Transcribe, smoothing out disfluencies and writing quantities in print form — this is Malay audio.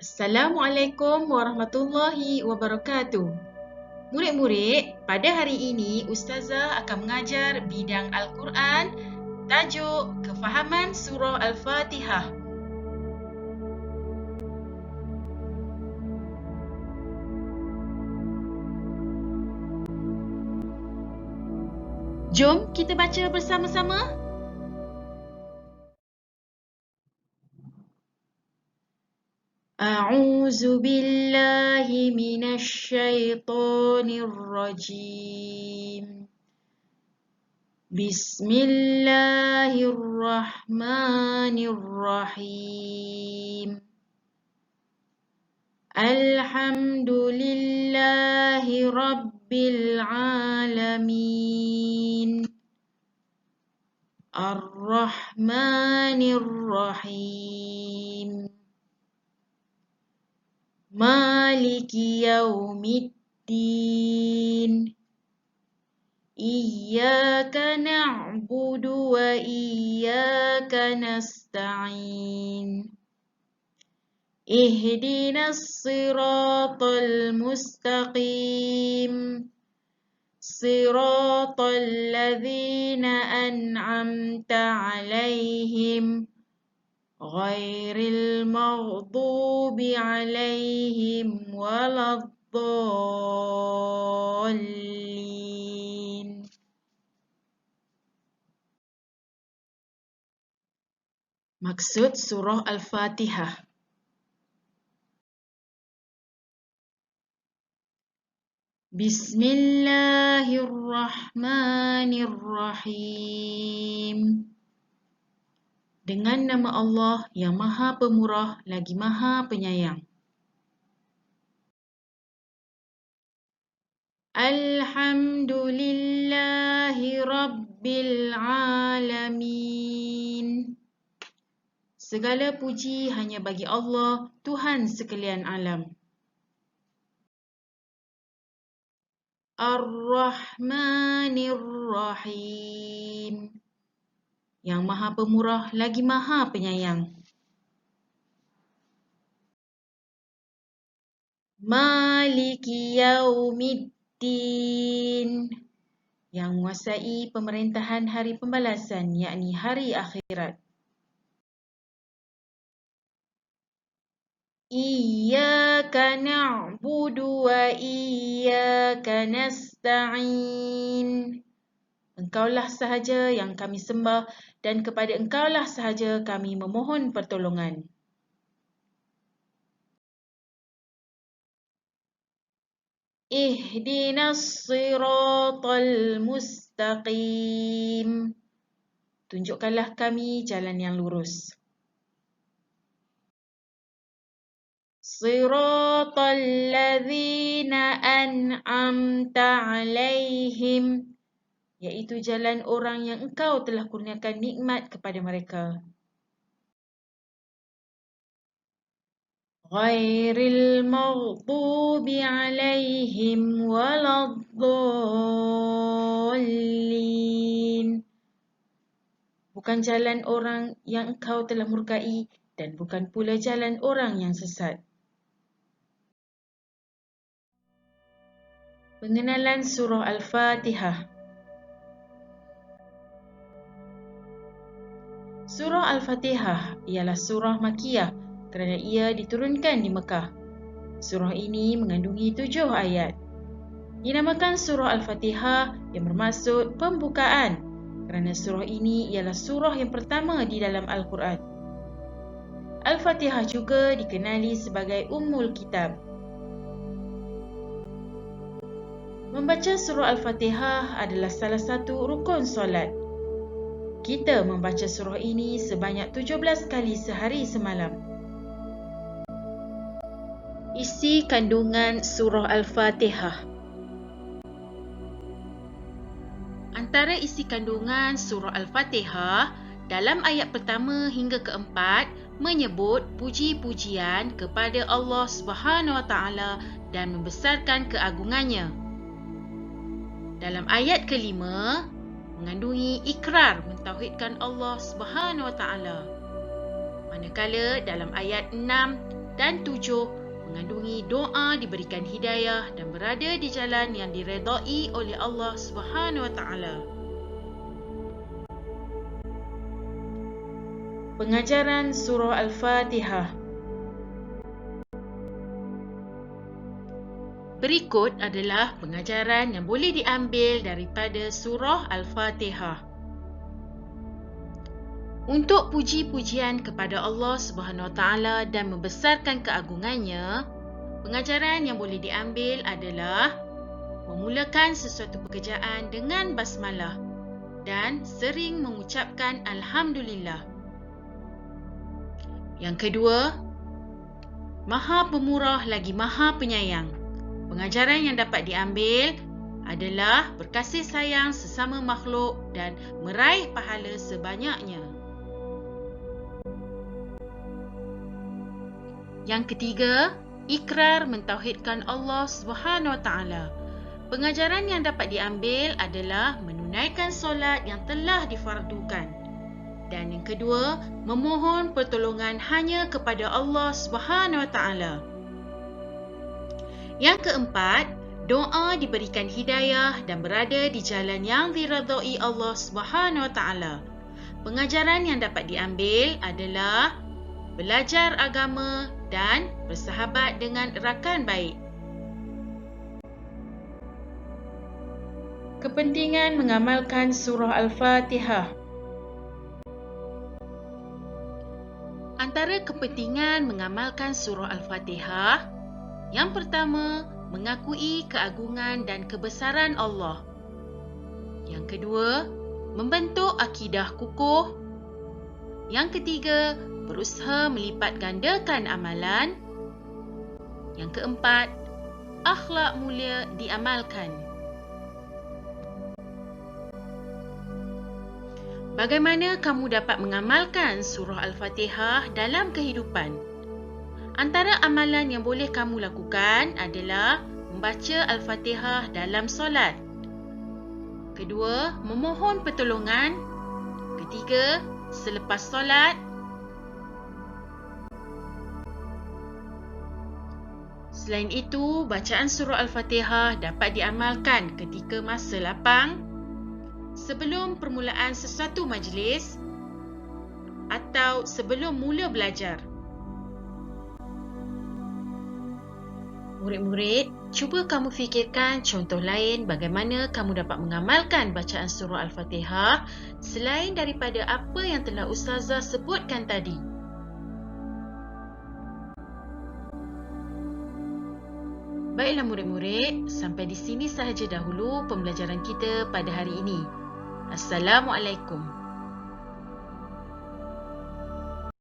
Assalamualaikum warahmatullahi wabarakatuh. Murid-murid, pada hari ini Ustazah akan mengajar bidang Al-Quran, tajuk Kefahaman Surah Al-Fatihah. Jom kita baca bersama-sama. A'udzu billahi minasy syaithanir rajim. Bismillahirrahmanirrahim. Alhamdulillahi Rabbil Alamin. Ar-Rahmanir Rahim. Maliki Yaumiddin. Iyyaka na'budu wa iyyaka nasta'in. Ihdinas siratal mustaqim. Siratal ladzina an'amta 'alaihim ghairil maghdubi 'alaihim waladdallin. Maksud surah Al-Fatihah. Bismillahirrahmanirrahim. Dengan nama Allah yang Maha Pemurah lagi Maha Penyayang. Alhamdulillahi Rabbil Alamin. Segala puji hanya bagi Allah, Tuhan sekalian alam. Ar-Rahmanir Rahim. Yang Maha Pemurah lagi Maha Penyayang. Maliki Yaumiddin. Yang menguasai pemerintahan hari pembalasan, yakni hari akhirat. Iyyaka na'budu wa iyyaka nasta'in. Engkaulah sahaja yang kami sembah dan kepada Engkaulah sahaja kami memohon pertolongan. Ihdinas siratal mustaqim. Tunjukkanlah kami jalan yang lurus. Siratal ladzina an'amta 'alaihim, iaitu jalan orang yang Engkau telah kurniakan nikmat kepada mereka. Ghairil maghdubi 'alaihim waladdallin. Bukan jalan orang yang Engkau telah murkai dan bukan pula jalan orang yang sesat. Pengenalan Surah Al-Fatihah. Surah Al-Fatihah ialah surah Makkiyah kerana ia diturunkan di Mekah. Surah ini mengandungi 7 ayat. Dinamakan Surah Al-Fatihah yang bermaksud pembukaan kerana surah ini ialah surah yang pertama di dalam Al-Quran. Al-Fatihah juga dikenali sebagai Ummul Kitab. Membaca surah Al-Fatihah adalah salah satu rukun solat. Kita membaca surah ini sebanyak 17 kali sehari semalam. Isi kandungan surah Al-Fatihah. Antara isi kandungan surah Al-Fatihah dalam ayat pertama hingga keempat menyebut puji-pujian kepada Allah Subhanahu Wa Taala dan membesarkan keagungannya. Dalam ayat kelima mengandungi ikrar mentauhidkan Allah Subhanahu Wa Taala. Manakala dalam ayat 6 Dan 7, mengandungi doa diberikan hidayah dan berada di jalan yang diredai oleh Allah Subhanahu Wa Taala. Pengajaran Surah Al-Fatihah. Berikut adalah pengajaran yang boleh diambil daripada Surah Al-Fatihah. Untuk puji-pujian kepada Allah Subhanahu Wa Taala dan membesarkan keagungannya, pengajaran yang boleh diambil adalah memulakan sesuatu pekerjaan dengan basmalah dan sering mengucapkan Alhamdulillah. Yang kedua, Maha Pemurah lagi Maha Penyayang. Pengajaran yang dapat diambil adalah berkasih sayang sesama makhluk dan meraih pahala sebanyaknya. Yang ketiga, ikrar mentauhidkan Allah Subhanahu Wa Taala. Pengajaran yang dapat diambil adalah menunaikan solat yang telah difardukan. Dan yang kedua, memohon pertolongan hanya kepada Allah Subhanahu Wa Taala. Yang keempat, doa diberikan hidayah dan berada di jalan yang diredai Allah Subhanahu Wa Taala. Pengajaran yang dapat diambil adalah belajar agama dan bersahabat dengan rakan baik. Kepentingan mengamalkan surah Al-Fatihah. Antara kepentingan mengamalkan surah Al-Fatihah, yang pertama, mengakui keagungan dan kebesaran Allah. Yang kedua, membentuk akidah kukuh. Yang ketiga, berusaha melipat gandakan amalan. Yang keempat, akhlak mulia diamalkan. Bagaimana kamu dapat mengamalkan surah Al-Fatihah dalam kehidupan? Antara amalan yang boleh kamu lakukan adalah membaca Al-Fatihah dalam solat. Kedua, memohon pertolongan. Ketiga, selepas solat. Selain itu, bacaan surah Al-Fatihah dapat diamalkan ketika masa lapang, sebelum permulaan sesuatu majlis atau sebelum mula belajar. Murid-murid, cuba kamu fikirkan contoh lain bagaimana kamu dapat mengamalkan bacaan surah Al-Fatihah selain daripada apa yang telah Ustazah sebutkan tadi. Baiklah murid-murid, sampai di sini sahaja dahulu pembelajaran kita pada hari ini. Assalamualaikum.